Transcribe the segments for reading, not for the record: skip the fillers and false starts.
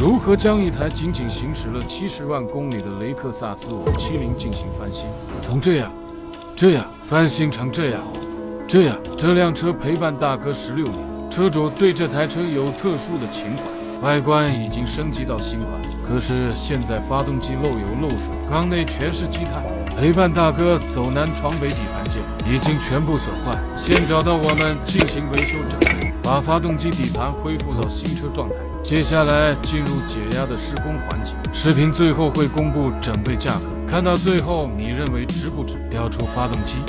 如何将一台仅仅行驶了70万公里的雷克萨斯570进行翻新？从这样翻新成这样，这辆车陪伴大哥16年，车主对这台车有特殊的情怀。外观已经升级到新款，可是现在发动机漏油漏水，缸内全是积碳。陪伴大哥走南闯北底盘件已经全部损坏，现找到我们进行维修整备，把发动机底盘恢复到新车状态。接下来进入解压的施工环节，视频最后会公布整备价格，看到最后你认为值不值？调出发动机，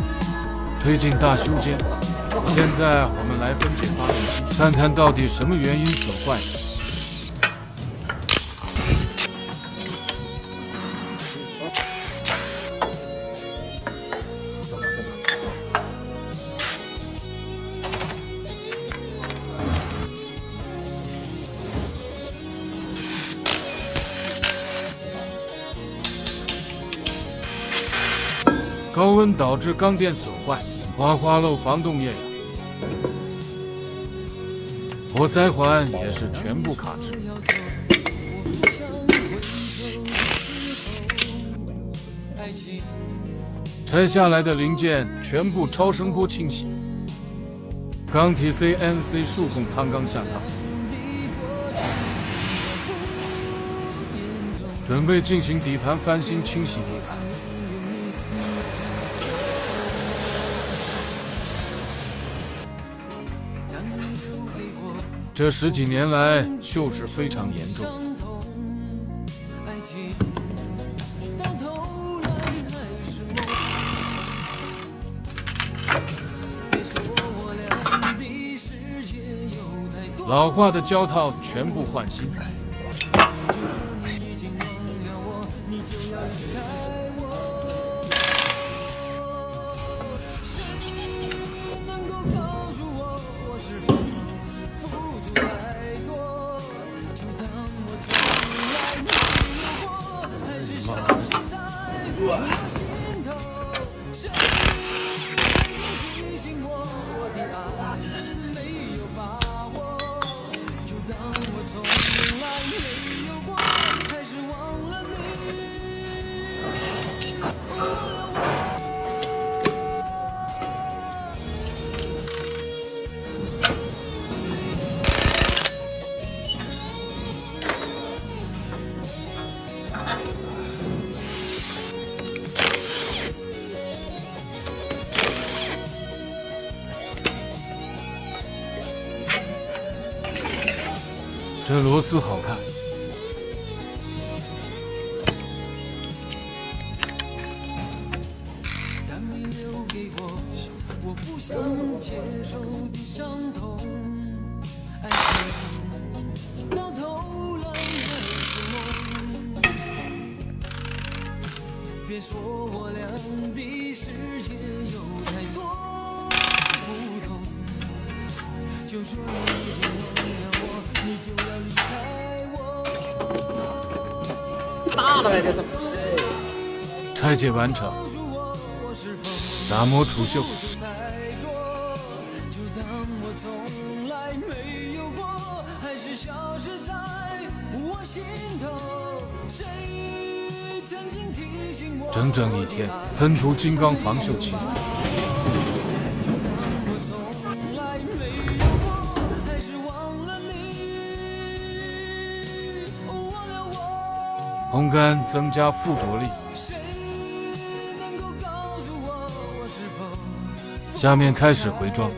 推进大修间。现在我们来分解发动机，看看到底什么原因损坏的。高温导致缸垫损坏，哗漏防冻液呀，活塞环也是全部卡滞。拆下来的零件全部超声波清洗，缸体 CNC 数控摊缸下缸，准备进行底盘翻新清洗底盘。这10几年来锈蚀非常严重，老化的胶套全部换新。这螺丝好看，别说我俩的世界有太多不同，就说你已经忘了我，你就要离开我。大了呗，这怎么？拆解完成，打磨除锈。就当我从来没有过，还是消失在我心头。谁曾经提醒我？整整1天，喷涂金刚防锈漆。烘干增加附着力。下面开始回装。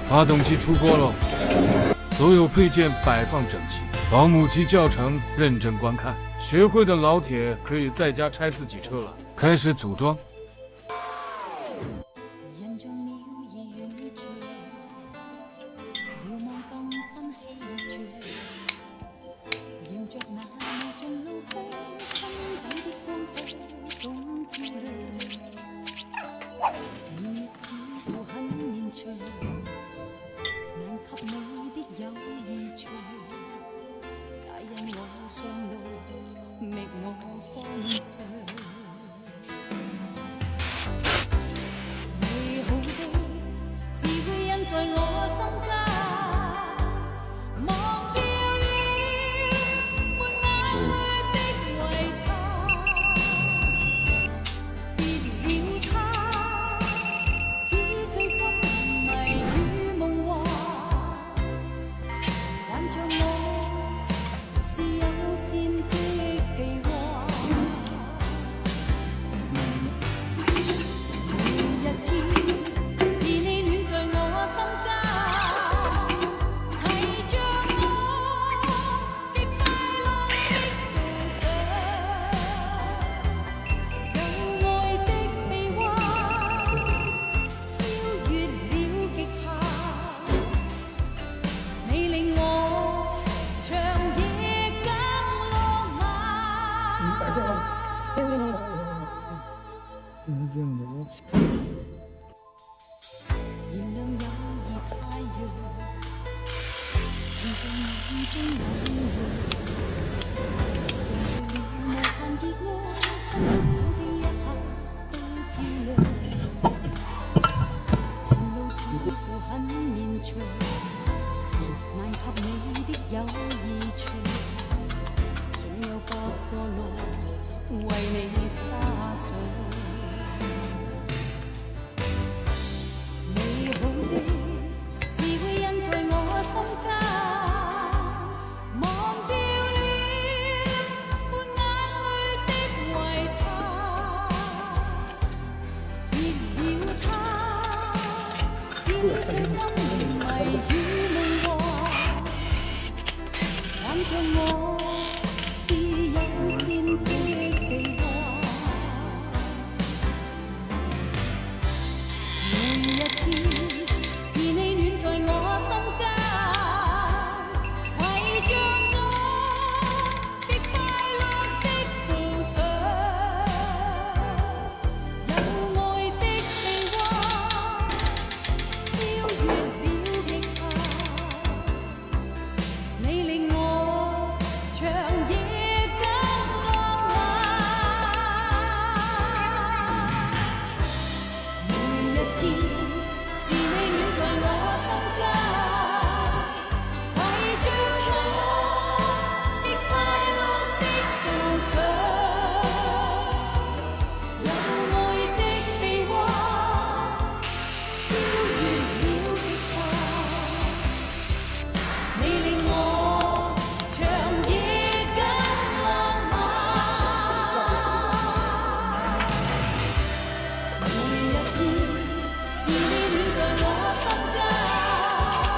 发动机出锅喽，所有配件摆放整齐，保姆级教程认真观看。学会的老铁可以在家拆自己车了，开始组装。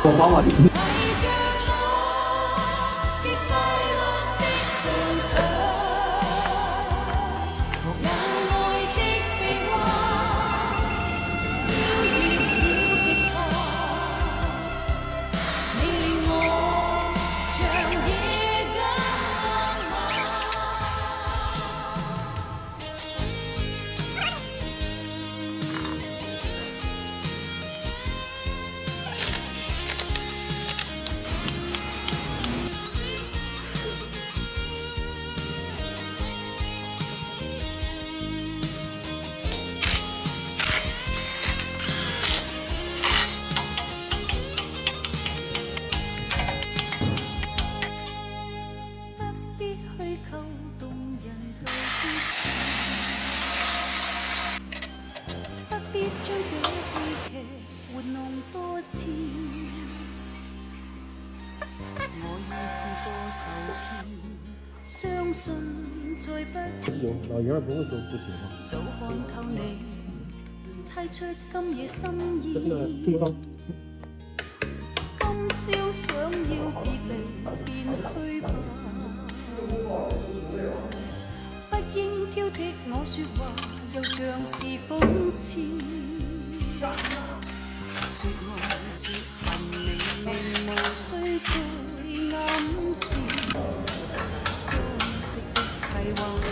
我帮我。有老爷儿不会说不行吗？真的地方。今宵想要别离，便去吧。又像是諷刺。说爱说恨，明明無需再暗示。將息的計劃不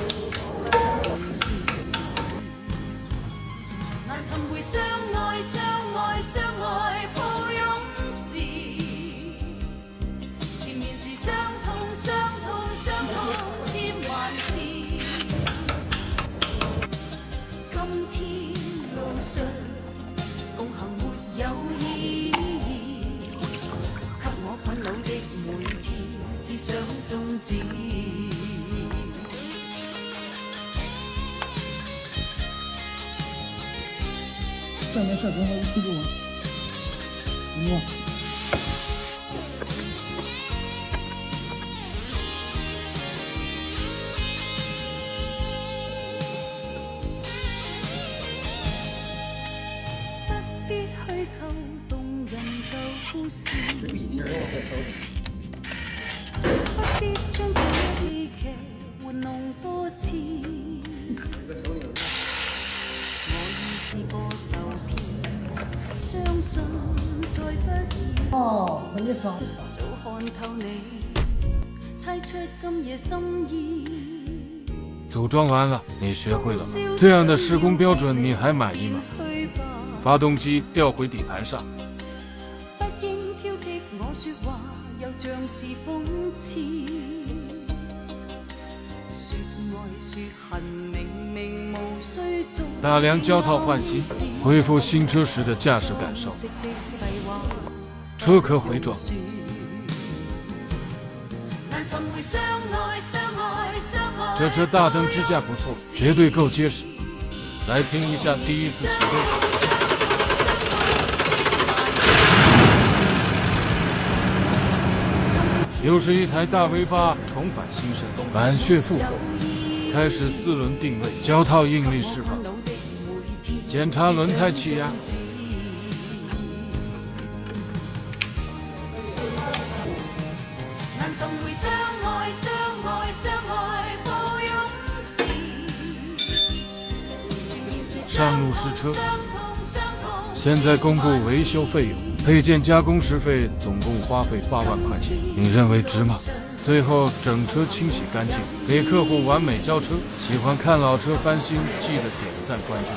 用說，難尋回相愛相愛相愛抱擁時，前面是傷痛傷痛傷痛千萬次。今天路上共行沒有意義，給我困擾的每天只想終止。下面下中了出不完，怎么？不必虛構動人舊故事，不必將這戲劇玩弄多次。我已試過受騙，相信再不易。哦，很厉害。早看透你，猜出今夜心意。组装完了，你学会了吗？这样的施工标准你还满意吗？发动机调回底盘上。不應挑剔我說話，又像是諷刺。說愛說恨，明明無需做。大梁膠套換新，恢復新車時的駕駛感受。車殼回裝。这车大灯支架不错，绝对够结实。来听一下第一次启动。又是一台大 V8 重返新生，满血复活，开始4轮定位，胶套应力释放，检查轮胎气压。上路试车，现在公布维修费用，配件加工时费总共花费8万块钱，你认为值吗？最后整车清洗干净，给客户完美交车。喜欢看老车翻新，记得点赞关注。